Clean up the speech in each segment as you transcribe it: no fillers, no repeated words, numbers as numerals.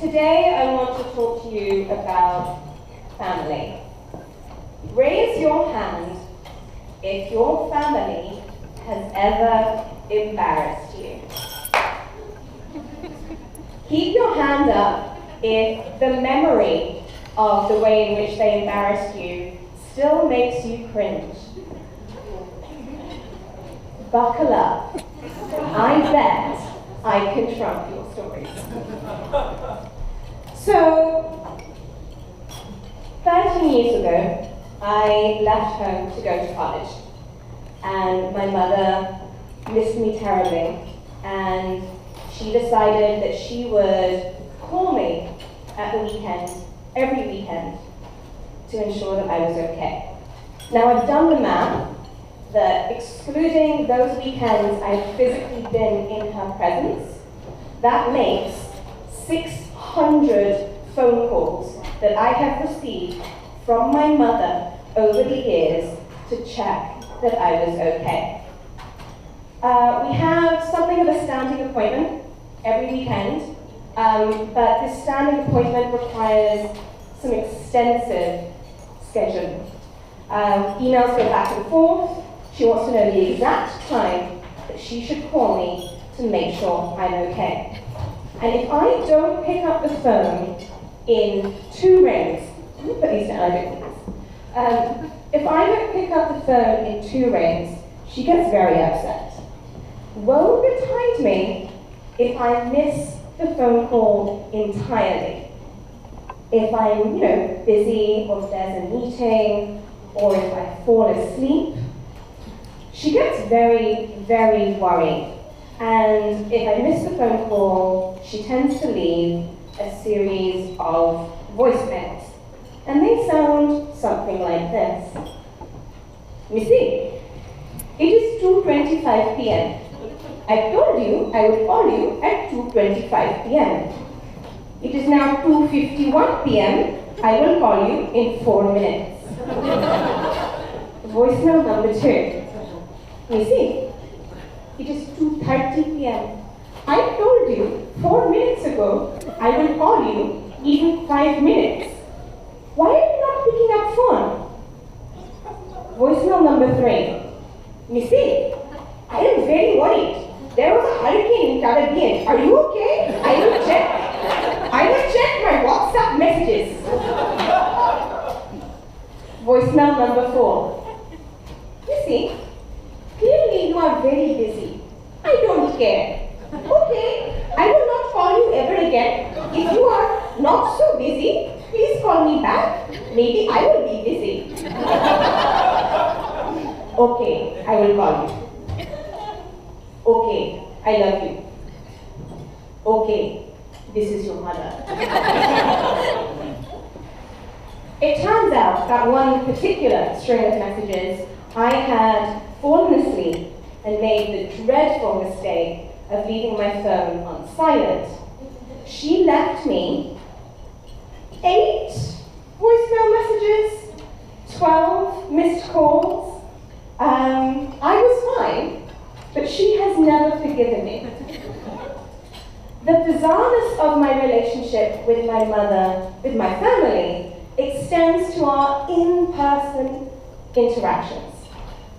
Today I want to talk to you about family. Raise your hand if your family has ever embarrassed you. Keep your hand up if the memory of the way in which they embarrassed you still makes you cringe. Buckle up. I bet I can trump your stories. So, 13 years ago, I left home to go to college. And my mother missed me terribly. And she decided that she would call me at the weekend, every weekend, to ensure that I was okay. Now, I've done the math that excluding those weekends I've physically been in her presence, that makes 600 phone calls that I have received from my mother over the years to check that I was okay. We have something of a standing appointment every weekend, but this standing appointment requires some extensive scheduling. Emails go back and forth. She wants to know the exact time that she should call me to make sure I'm okay. And if I don't pick up the phone in 2 rings, let me put these down, I don't need this. If I don't pick up the phone in 2 rings, she gets very upset. Woe betide me if I miss the phone call entirely. If I'm, busy, or if there's a meeting, or if I fall asleep, she gets very, very worried. And if I miss the phone call, she tends to leave a series of voicemails. And they sound something like this. Missy, it is 2:25 p.m. I told you I would call you at 2:25 p.m. It is now 2:51 p.m. I will call you in 4 minutes. Voicemail number 2. Missy, it is 2:30 p.m. I told you 4 minutes ago I will call you in 5 minutes. Why are you not picking up phone? Voicemail number 3. Missy, I am very worried. There was a hurricane in Caribbean. Are you okay? I will check my WhatsApp messages. Voicemail number 4. Missy, clearly you are very busy. I don't care. Okay, I will not call you ever again. If you are not so busy, please call me back. Maybe I will be busy. Okay, I will call you. Okay, I love you. Okay, this is your mother. It turns out that one particular string of messages, I had fallen asleep and made the dreadful mistake of leaving my phone on silent. She left me 8 voicemail messages, 12 missed calls. I was fine, but she has never forgiven me. The bizarreness of my relationship with my mother, with my family, extends to our in-person interactions.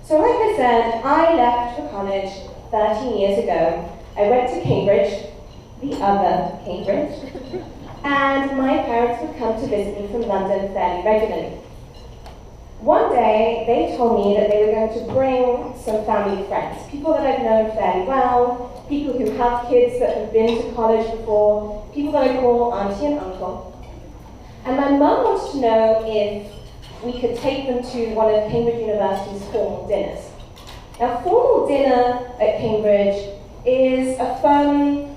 So like I said, I left for college 13 years ago. I went to Cambridge, the other Cambridge, and my parents would come to visit me from London fairly regularly. One day, they told me that they were going to bring some family friends, people that I've known fairly well, people who have kids that have been to college before, people that I call auntie and uncle. And my mum wanted to know if we could take them to one of Cambridge University's formal dinners. Now, formal dinner at Cambridge is a fun,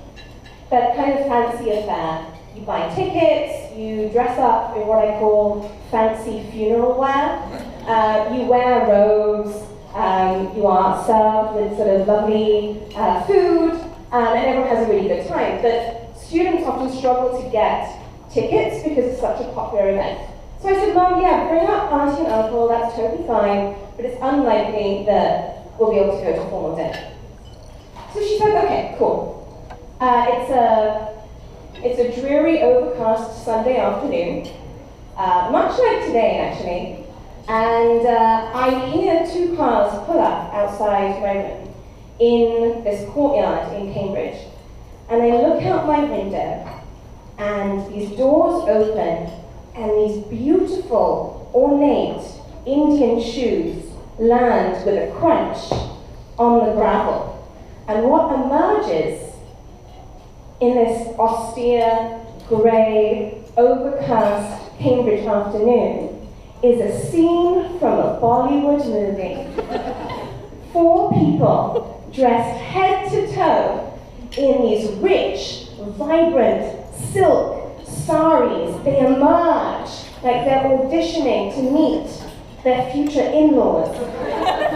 but kind of fancy affair. You buy tickets, you dress up in what I call fancy funeral wear, you wear robes, you are served with sort of lovely food, and everyone has a really good time. But students often struggle to get tickets because it's such a popular event. So I said, Mom, yeah, bring up auntie and uncle, that's totally fine, but it's unlikely that we'll be able to go to formal dinner. So she said, okay, cool. It's a It's a dreary, overcast Sunday afternoon, much like today, actually. And I hear two cars pull up outside my room in this courtyard in Cambridge. And I look out my window, and these doors open, and these beautiful, ornate Indian shoes land with a crunch on the gravel. And what emerges in this austere, grey, overcast Cambridge afternoon is a scene from a Bollywood movie. 4 people dressed head to toe in these rich, vibrant silk saris. They emerge like they're auditioning to meet their future in-laws.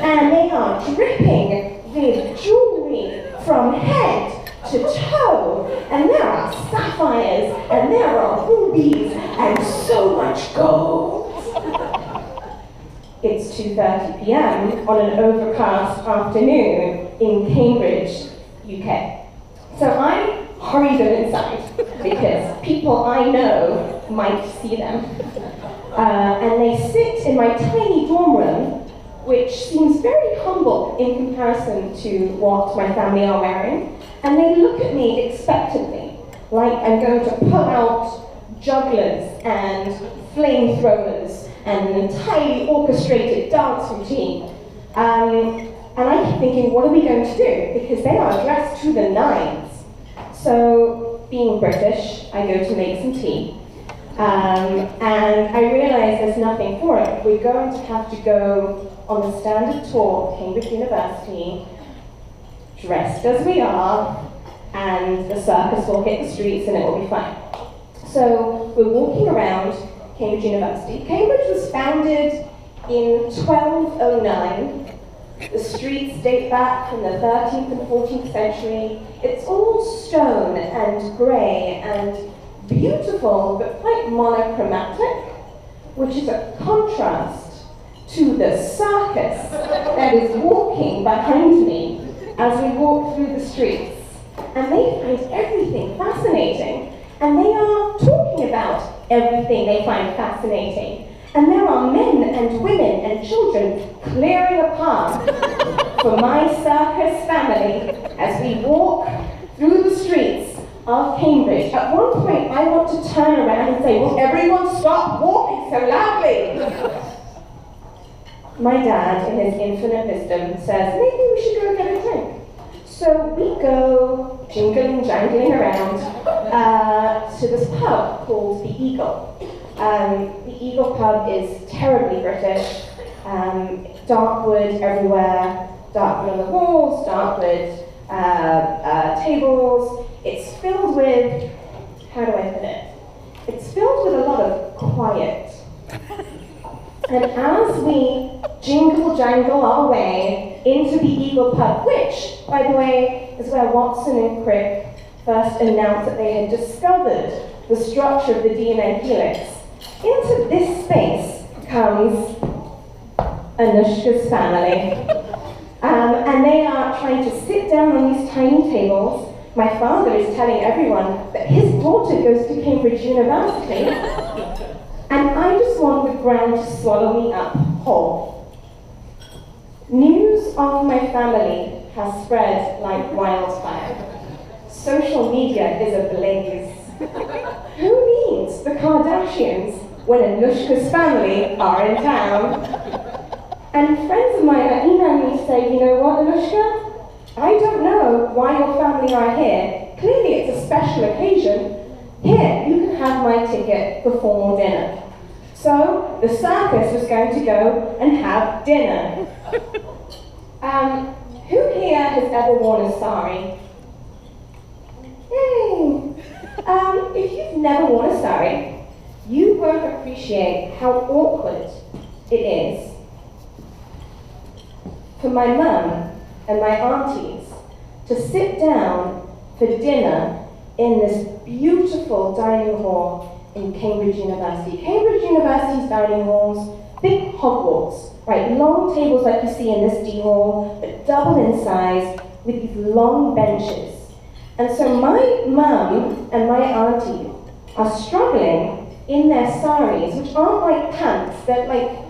And they are dripping with jewelry from head to toe. And there are sapphires, and there are rubies, and so much gold. It's 2:30 p.m. on an overcast afternoon in Cambridge, UK. So I hurry them inside because people I know might see them. And they sit in my tiny dorm room, which seems very humble in comparison to what my family are wearing. And they look at me expectantly, like I'm going to pull out jugglers and flamethrowers and an entirely orchestrated dance routine. And I keep thinking, what are we going to do? Because they are dressed to the nines. So, being British, I go to make some tea. And I realize there's nothing for it. We're going to have to go on the standard tour of Cambridge University, dressed as we are, and the circus will hit the streets and it will be fine. So, we're walking around Cambridge University. Cambridge was founded in 1209. The streets date back from the 13th and 14th century. It's all stone and grey and beautiful, but quite monochromatic, which is a contrast to the circus that is walking behind me as we walk through the streets. And they find everything fascinating, and they are talking about everything they find fascinating. And there are men and women and children clearing a path for my circus family as we walk through the streets of Cambridge. At one point, I want to turn around and say, will everyone stop walking so loudly? My dad, in his infinite wisdom, says, maybe we should go get a drink. So we go jingling, jangling around to this pub called the Eagle. The Eagle pub is terribly British. Dark wood everywhere, dark wood on the walls, dark wood tables. It's filled with, how do I put it? It's filled with a lot of quiet. And as we jingle jangle our way into the Eagle pub, which, by the way, is where Watson and Crick first announced that they had discovered the structure of the DNA helix, into this space comes Anouska's family. And they are trying to sit down on these tiny tables. My father is telling everyone that his daughter goes to Cambridge University. And I just want the ground to swallow me up whole. News of my family has spread like wildfire. Social media is ablaze. Who needs the Kardashians when Anouska's family are in town? And friends of mine are emailing me to say, you know what, Anouska? I don't know why your family are here. Clearly it's a special occasion. Here, you can have my ticket for formal dinner. So, the circus was going to go and have dinner. Who here has ever worn a sari? Yay! If you've never worn a sari, you won't appreciate how awkward it is for my mum and my aunties to sit down for dinner in this beautiful dining hall in Cambridge University. Cambridge University's dining halls, big Hogwarts, right? Long tables like you see in this D hall, but double in size with these long benches. And so my mum and my auntie are struggling in their saris, which aren't like pants, they're like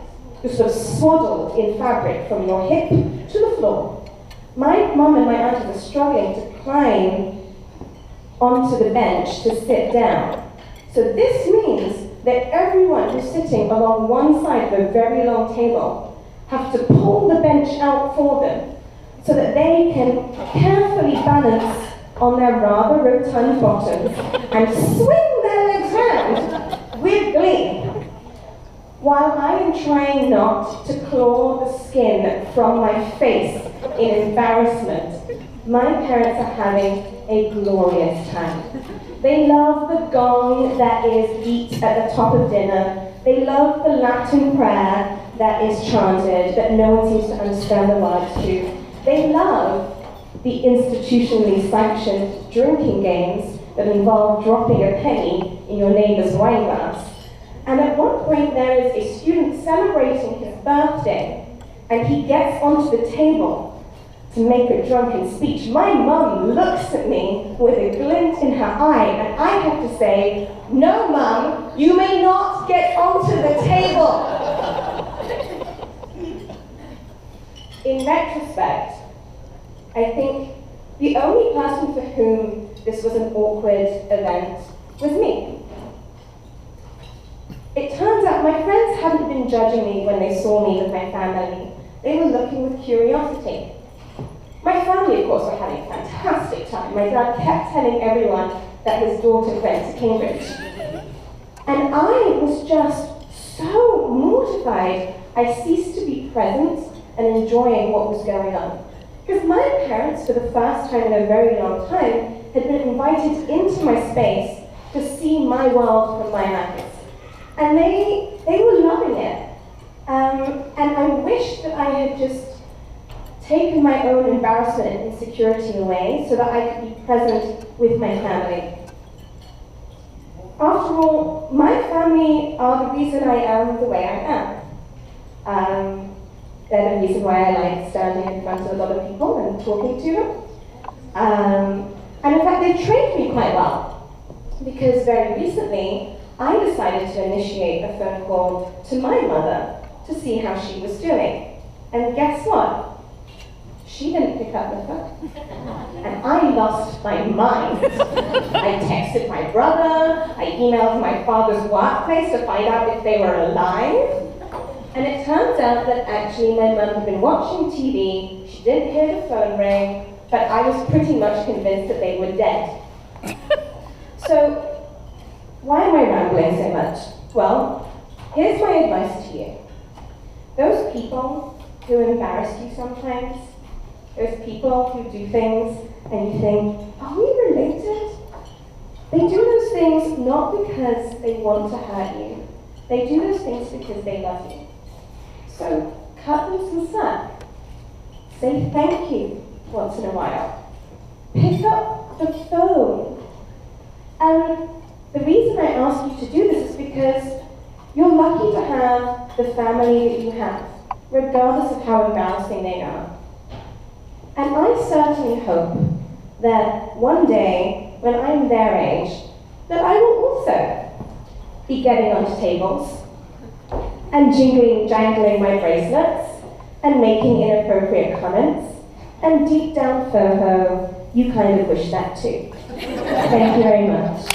sort of swaddled in fabric from your hip to the floor. My mum and my aunties are struggling to climb onto the bench to sit down. So this means that everyone who's sitting along one side of a very long table have to pull the bench out for them so that they can carefully balance on their rather rotund bottoms and swing their legs round with glee. While I am trying not to claw the skin from my face in embarrassment, my parents are having a glorious time. They love the gong that is beat at the top of dinner. They love the Latin prayer that is chanted, that no one seems to understand the words to. They love the institutionally sanctioned drinking games that involve dropping a penny in your neighbor's wine glass. And at one point there is a student celebrating his birthday, and he gets onto the table to make a drunken speech. My mum looks at me with a glint in her eye, and I have to say, "No, Mum, you may not get onto the table." In retrospect, I think the only person for whom this was an awkward event was me. It turns out my friends hadn't been judging me when they saw me with my family. They were looking with curiosity. My family, of course, were having a fantastic time. My dad kept telling everyone that his daughter went to Cambridge. And I was just so mortified, I ceased to be present and enjoying what was going on. Because my parents, for the first time in a very long time, had been invited into my space to see my world from my eyes. And they were loving it. And I wish that I had just taken my own embarrassment and insecurity away so that I could be present with my family. After all, my family are the reason I am the way I am. They're the reason why I like standing in front of a lot of people and talking to them. And in fact, they trained me quite well, because very recently, I decided to initiate a phone call to my mother to see how she was doing. And guess what? She didn't pick up the phone. And I lost my mind. I texted my brother, I emailed my father's workplace to find out if they were alive. And it turns out that actually my mum had been watching TV, she didn't hear the phone ring, but I was pretty much convinced that they were dead. So, why am I rambling so much? Well, here's my advice to you. Those people who embarrass you sometimes, those people who do things and you think, are we related? They do those things not because they want to hurt you. They do those things because they love you. So cut them some slack. Say thank you once in a while. Pick up the phone. And the reason I ask you to do this is because you're lucky to have the family that you have, regardless of how embarrassing they are. And I certainly hope that one day, when I'm their age, that I will also be getting onto tables and jangling my bracelets and making inappropriate comments. And deep down, Pfoho, you kind of wish that too. Thank you very much.